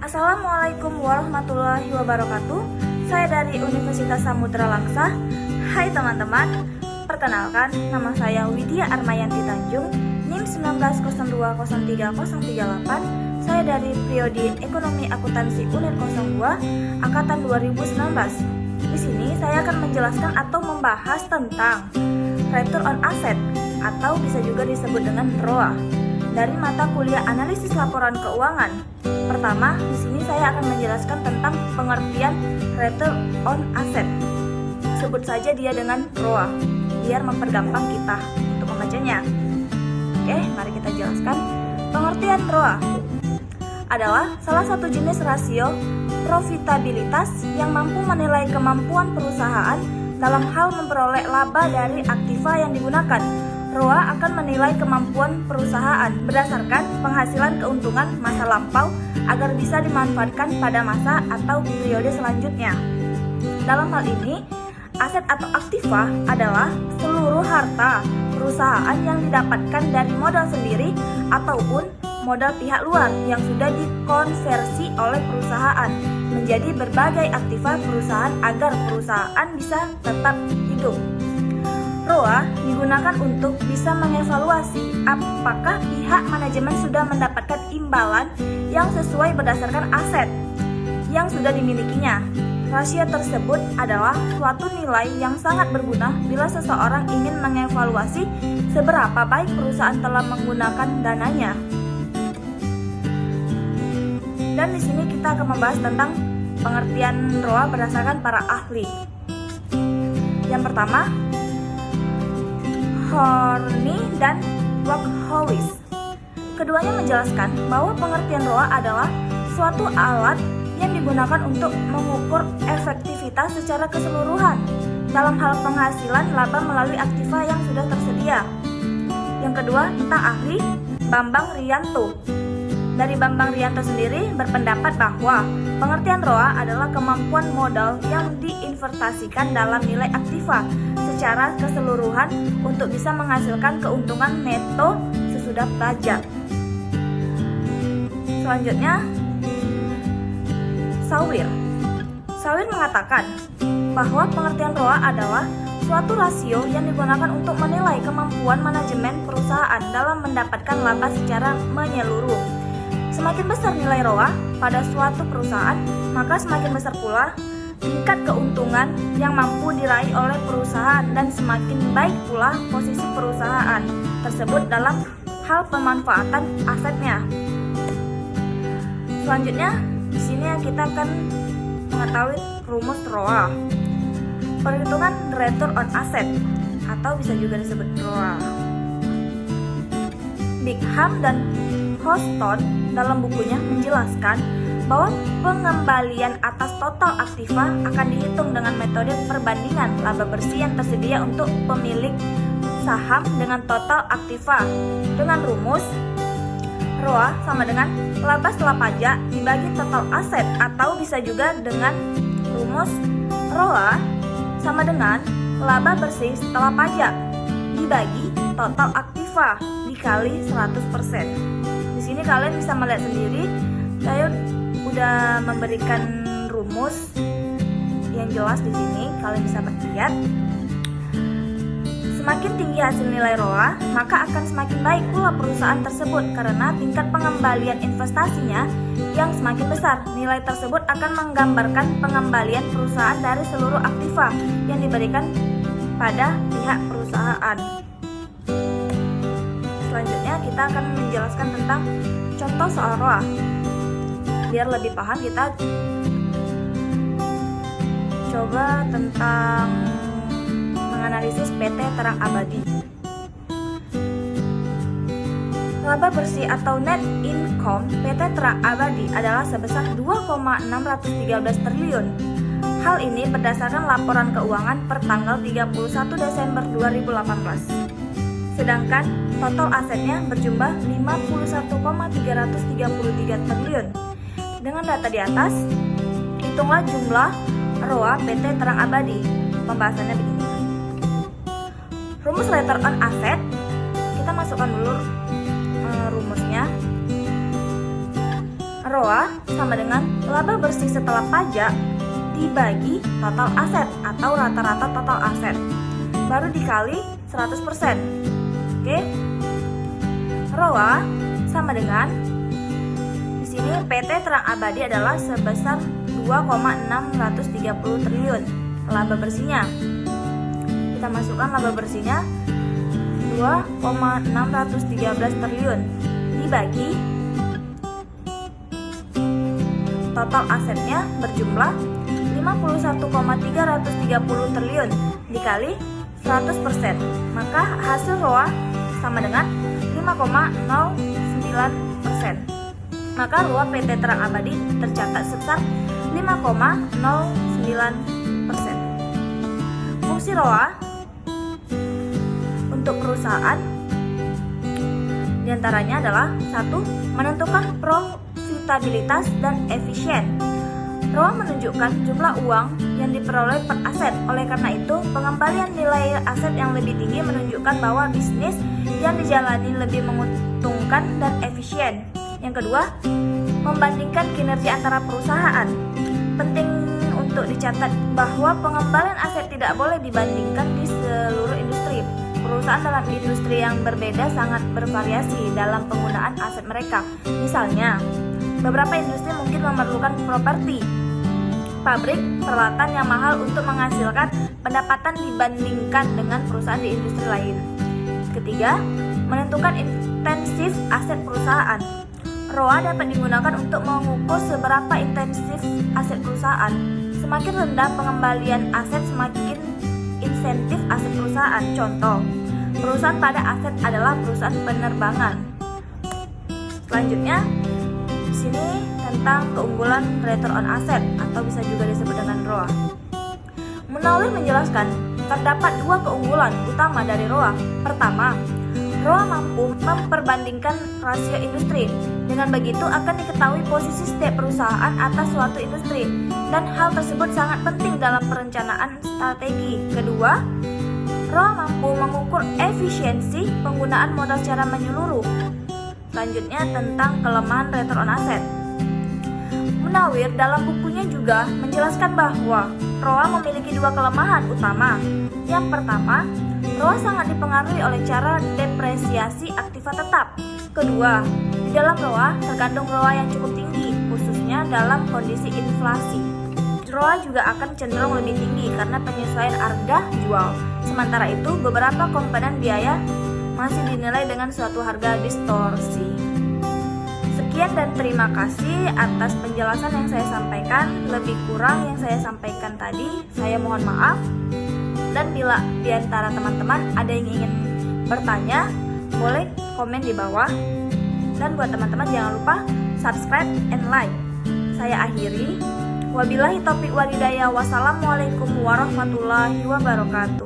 Assalamualaikum warahmatullahi wabarakatuh. Saya dari Universitas Samudra Langsa. Hai teman-teman, perkenalkan nama saya Widya Armayanti Tanjung, NIM 19020338. Saya dari Prodi Ekonomi Akuntansi Unit 02 angkatan 2019. Di sini saya akan menjelaskan atau membahas tentang Return on Asset atau bisa juga disebut dengan ROA dari mata kuliah Analisis Laporan Keuangan. Pertama, di sini saya akan menjelaskan tentang pengertian Return on Asset. Sebut saja dia dengan ROA, biar mempergampang kita untuk membacanya. Oke, mari kita jelaskan. Pengertian ROA adalah salah satu jenis rasio profitabilitas yang mampu menilai kemampuan perusahaan dalam hal memperoleh laba dari aktiva yang digunakan. ROA akan menilai kemampuan perusahaan berdasarkan penghasilan keuntungan masa lampau agar bisa dimanfaatkan pada masa atau periode selanjutnya. Dalam hal ini, aset atau aktiva adalah seluruh harta perusahaan yang didapatkan dari modal sendiri ataupun modal pihak luar yang sudah dikonversi oleh perusahaan menjadi berbagai aktiva perusahaan agar perusahaan bisa tetap hidup. ROA digunakan untuk bisa mengevaluasi apakah pihak manajemen sudah mendapatkan imbalan yang sesuai berdasarkan aset yang sudah dimilikinya. Rasio tersebut adalah suatu nilai yang sangat berguna bila seseorang ingin mengevaluasi seberapa baik perusahaan telah menggunakan dananya. Dan di sini kita akan membahas tentang pengertian ROA berdasarkan para ahli. Yang pertama, Horny dan Waghouis. Keduanya menjelaskan bahwa pengertian ROA adalah suatu alat yang digunakan untuk mengukur efektivitas secara keseluruhan dalam hal penghasilan laba melalui aktiva yang sudah tersedia. Yang kedua, tentang ahli Bambang Rianto. Dari Bambang Rianto sendiri berpendapat bahwa pengertian ROA adalah kemampuan modal yang diinvestasikan dalam nilai aktiva secara keseluruhan untuk bisa menghasilkan keuntungan neto sesudah pajak. Selanjutnya, Sawir mengatakan bahwa pengertian ROA adalah suatu rasio yang digunakan untuk menilai kemampuan manajemen perusahaan dalam mendapatkan laba secara menyeluruh. Semakin besar nilai ROA pada suatu perusahaan, maka semakin besar pula tingkat keuntungan yang mampu diraih oleh perusahaan dan semakin baik pula posisi perusahaan tersebut dalam hal pemanfaatan asetnya. Selanjutnya, di sini kita akan mengetahui rumus ROA. Perhitungan Return on Asset atau bisa juga disebut ROA. Bigham dan Houston dalam bukunya menjelaskan bahwa pengembalian atas total aktiva akan dihitung dengan metode perbandingan laba bersih yang tersedia untuk pemilik saham dengan total aktiva dengan rumus ROA sama dengan laba setelah pajak dibagi total aset, atau bisa juga dengan rumus ROA sama dengan laba bersih setelah pajak dibagi total aktiva dikali 100%. Di sini kalian bisa melihat sendiri, saya udah memberikan rumus yang jelas di sini. Kalian bisa lihat. Semakin tinggi hasil nilai ROA, maka akan semakin baik pula perusahaan tersebut karena tingkat pengembalian investasinya yang semakin besar. Nilai tersebut akan menggambarkan pengembalian perusahaan dari seluruh aktiva yang diberikan pada pihak perusahaan. Selanjutnya kita akan menjelaskan tentang contoh soal ROA. Biar lebih paham, kita coba tentang menganalisis PT Terang Abadi. Laba bersih atau net income PT Terang Abadi adalah sebesar 2,613 triliun. Hal ini berdasarkan laporan keuangan per tanggal 31 Desember 2018. Sedangkan total asetnya berjumlah 51,333 triliun. Dengan data di atas, hitunglah jumlah ROA PT Terang Abadi. Pembahasannya begini. Rumus Return on Asset, kita masukkan dulu rumusnya. ROA sama dengan laba bersih setelah pajak dibagi total aset atau rata-rata total aset, baru dikali 100%. Oke. ROA sama dengan, di sini PT Terang Abadi adalah sebesar 2,630 triliun laba bersihnya. Kita masukkan laba bersihnya 2,613 triliun dibagi total asetnya berjumlah 51,330 triliun dikali 100%, maka hasil ROA sama dengan 5,09%. Maka ROA PT Terang Abadi tercatat sebesar 5,09%. Fungsi ROA untuk perusahaan diantaranya adalah 1. Menentukan profitabilitas dan efisien. ROA menunjukkan jumlah uang yang diperoleh per aset. Oleh karena itu, pengembalian nilai aset yang lebih tinggi menunjukkan bahwa bisnis yang dijalani lebih menguntungkan dan efisien. Yang kedua, membandingkan kinerja antara perusahaan. Penting untuk dicatat bahwa pengembalian aset tidak boleh dibandingkan di seluruh industri. Perusahaan dalam industri yang berbeda sangat bervariasi dalam penggunaan aset mereka. Misalnya, beberapa industri mungkin memerlukan properti, pabrik, peralatan yang mahal untuk menghasilkan pendapatan dibandingkan dengan perusahaan di industri lain. Ketiga, menentukan intensif aset perusahaan. ROA dapat digunakan untuk mengukur seberapa intensif aset perusahaan. Semakin rendah pengembalian aset, semakin insentif aset perusahaan. Contoh, perusahaan pada aset adalah perusahaan penerbangan. Selanjutnya, di sini tentang keunggulan return on asset atau bisa juga disebut dengan ROA. Munawir menjelaskan terdapat dua keunggulan utama dari ROA. Pertama, ROA mampu memperbandingkan rasio industri. Dengan begitu akan diketahui posisi setiap perusahaan atas suatu industri, dan hal tersebut sangat penting dalam perencanaan strategi. Kedua, ROA mampu mengukur efisiensi penggunaan modal secara menyeluruh. Selanjutnya tentang kelemahan return on asset. Munawir dalam bukunya juga menjelaskan bahwa ROA memiliki dua kelemahan utama. Yang pertama, ROA sangat dipengaruhi oleh cara depresiasi aktiva tetap. Kedua, di dalam ROA terkandung ROA yang cukup tinggi, khususnya dalam kondisi inflasi. ROA juga akan cenderung lebih tinggi karena penyesuaian harga jual. Sementara itu, beberapa komponen biaya masih dinilai dengan suatu harga distorsi. Sekian dan terima kasih atas penjelasan yang saya sampaikan. Lebih kurang yang saya sampaikan tadi, saya mohon maaf. Dan bila di antara teman-teman ada yang ingin bertanya, boleh komen di bawah. Dan buat teman-teman jangan lupa subscribe and like. Saya akhiri. Wabillahi taufiq wal hidayah. Wassalamualaikum warahmatullahi wabarakatuh.